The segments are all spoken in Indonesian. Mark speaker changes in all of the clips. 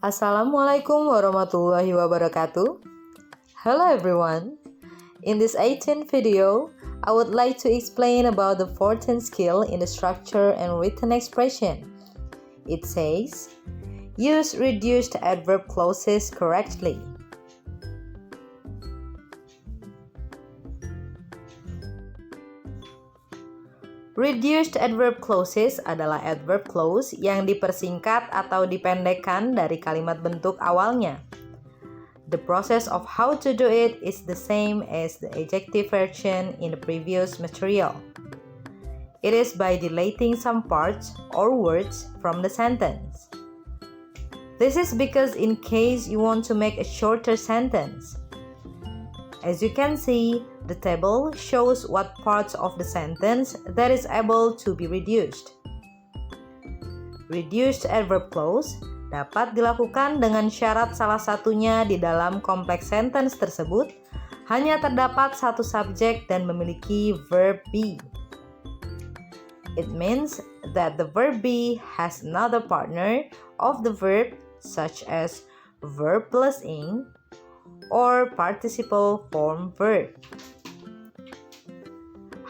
Speaker 1: Assalamualaikum warahmatullahi wabarakatuh. Hello everyone. In this 18th video, I would like to explain about the 14th skill in the structure and written expression. It says, use reduced adverb clauses correctly. Reduced adverb clauses adalah adverb clause yang dipersingkat atau dipendekkan dari kalimat bentuk awalnya. The process of how to do it is the same as the adjective version in the previous material. It is by deleting some parts or words from the sentence. This is because in case you want to make a shorter sentence. As you can see, the table shows what parts of the sentence that is able to be reduced. Reduced adverb clause dapat dilakukan dengan syarat salah satunya di dalam kompleks sentence tersebut hanya terdapat satu subjek dan memiliki verb be. It means that the verb be has another partner of the verb such as verb plus ing or participle form verb.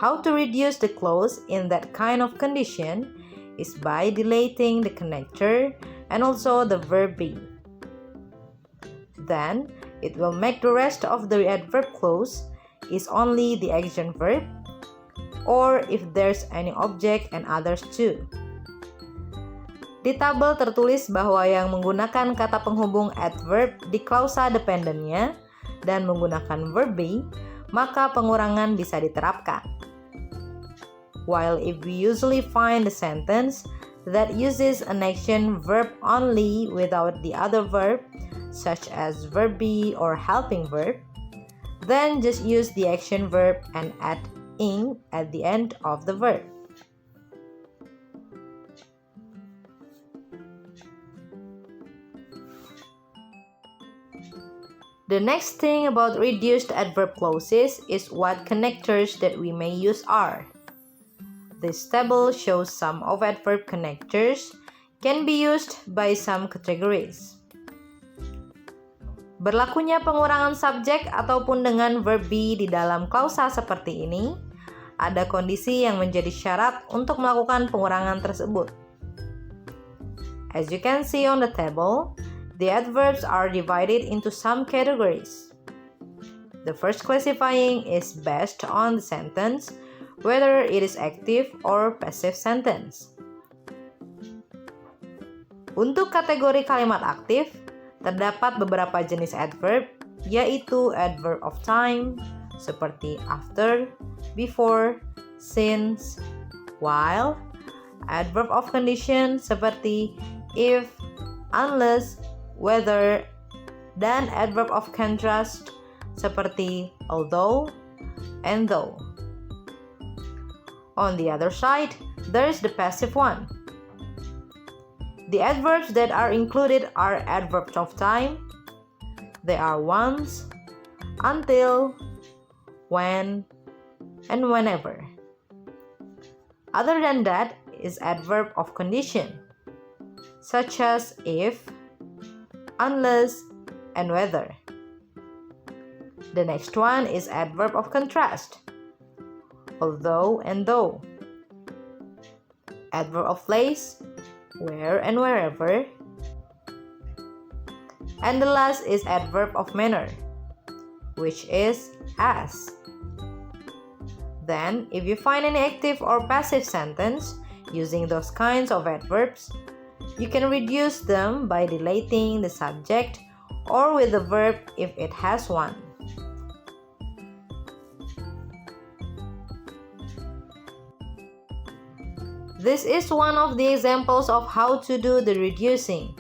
Speaker 1: How to reduce the clause in that kind of condition is by deleting the connector and also the verb be. Then, it will make the rest of the adverb clause is only the action verb or if there's any object and others too. Di tabel tertulis bahwa yang menggunakan kata penghubung adverb di klausa dependentnya dan menggunakan verb be, maka pengurangan bisa diterapkan. While if we usually find a sentence that uses an action verb only without the other verb, such as verb be or helping verb, then just use the action verb and add ing at the end of the verb. The next thing about reduced adverb clauses is what connectors that we may use are. This table shows some of adverb connectors can be used by some categories. Berlakunya pengurangan subjek ataupun dengan verb be di dalam klausa seperti ini, ada kondisi yang menjadi syarat untuk melakukan pengurangan tersebut. As you can see on the table, the adverbs are divided into some categories. The first classifying is based on the sentence, whether it is active or passive sentence. Untuk kategori kalimat aktif, terdapat beberapa jenis adverb, yaitu adverb of time, seperti after, before, since, while, adverb of condition, seperti if, unless, whether, dan adverb of contrast seperti although and though. On the other side, there is the passive one. The adverbs that are included are adverbs of time. They are once, until, when, and whenever. Other than that is adverb of condition, such as if, unless, and whether. The next one is adverb of contrast, although and though. Adverb of place, where and wherever. And the last is adverb of manner, which is as. Then, if you find any active or passive sentence using those kinds of adverbs, you can reduce them by deleting the subject or with the verb if it has one. This is one of the examples of how to do the reducing.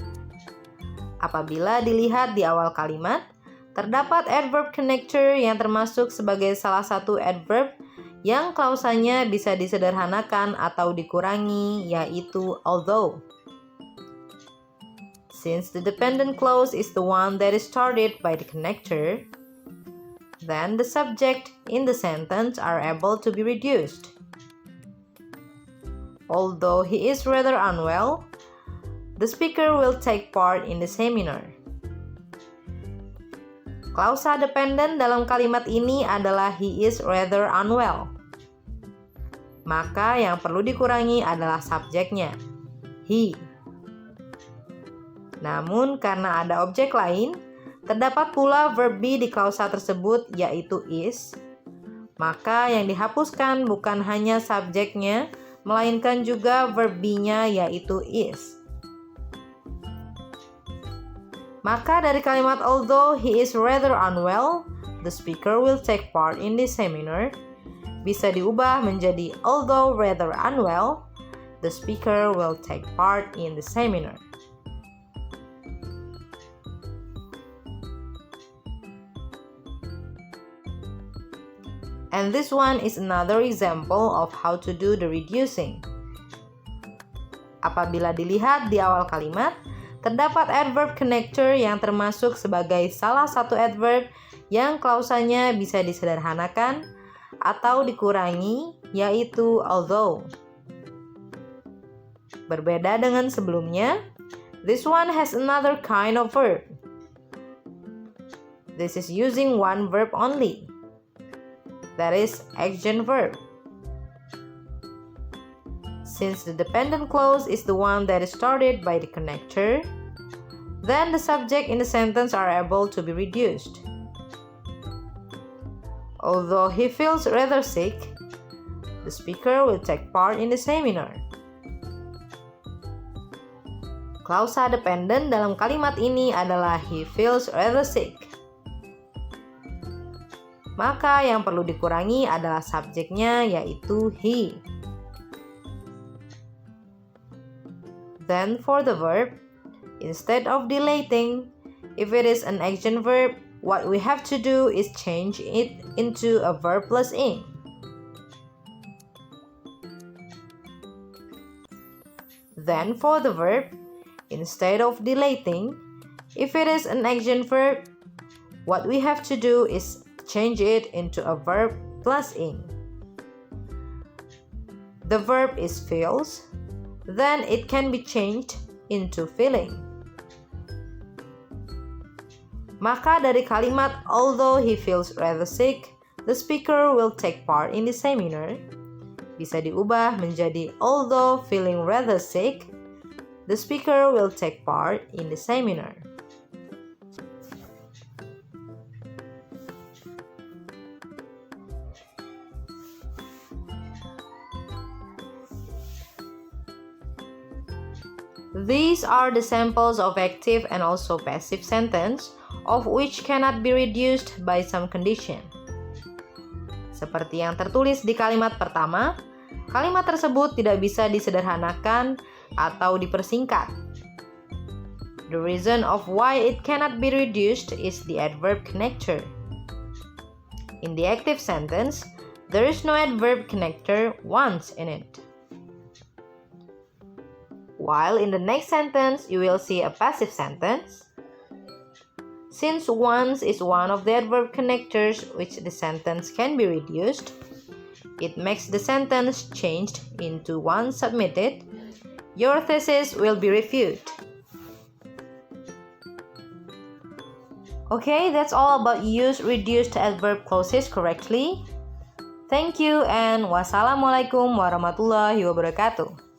Speaker 1: Apabila dilihat di awal kalimat, terdapat adverb connector yang termasuk sebagai salah satu adverb yang klausanya bisa disederhanakan atau dikurangi, yaitu although. Since the dependent clause is the one that is started by the connector, then the subject in the sentence are able to be reduced. Although he is rather unwell, The speaker will take part in the seminar. Klausa dependent dalam kalimat ini adalah he is rather unwell. Maka yang perlu dikurangi adalah subjeknya, he. Namun karena ada objek lain, terdapat pula verb be di klausa tersebut yaitu is. Maka yang dihapuskan bukan hanya subjeknya, melainkan juga verb be-nya yaitu is. Maka dari kalimat although he is rather unwell, the speaker will take part in this seminar, bisa diubah menjadi although rather unwell, the speaker will take part in the seminar. And this one is another example of how to do the reducing. Apabila dilihat di awal kalimat, terdapat adverb connector yang termasuk sebagai salah satu adverb yang klausanya bisa disederhanakan atau dikurangi, yaitu although. Berbeda dengan sebelumnya, this one has another kind of verb. This is using one verb only. That is action verb. Since the dependent clause is the one that is started by the connector, then the subject in the sentence are able to be reduced. Although he feels rather sick, the speaker will take part in the seminar. Klausa dependent dalam kalimat ini adalah he feels rather sick. Maka yang perlu dikurangi adalah subjeknya yaitu he. Then for the verb, instead of dilating, if it is an action verb, what we have to do is change it into a verb plus ing. Then for the verb, instead of dilating, if it is an action verb, what we have to do is change it into a verb plus ing. The verb is feels, then it can be changed into feeling. Maka dari kalimat although he feels rather sick, the speaker will take part in the seminar, bisa diubah menjadi although feeling rather sick, the speaker will take part in the seminar. These are the samples of active and also passive sentence, of which cannot be reduced by some condition. Seperti yang tertulis di kalimat pertama, kalimat tersebut tidak bisa disederhanakan atau dipersingkat. The reason of why it cannot be reduced is the adverb connector. In the active sentence, there is no adverb connector once in it. While in the next sentence, you will see a passive sentence. Since once is one of the adverb connectors which the sentence can be reduced, it makes the sentence changed into one submitted. Your thesis will be reviewed. Okay, that's all about use reduced adverb clauses correctly. Thank you and wassalamualaikum warahmatullahi wabarakatuh.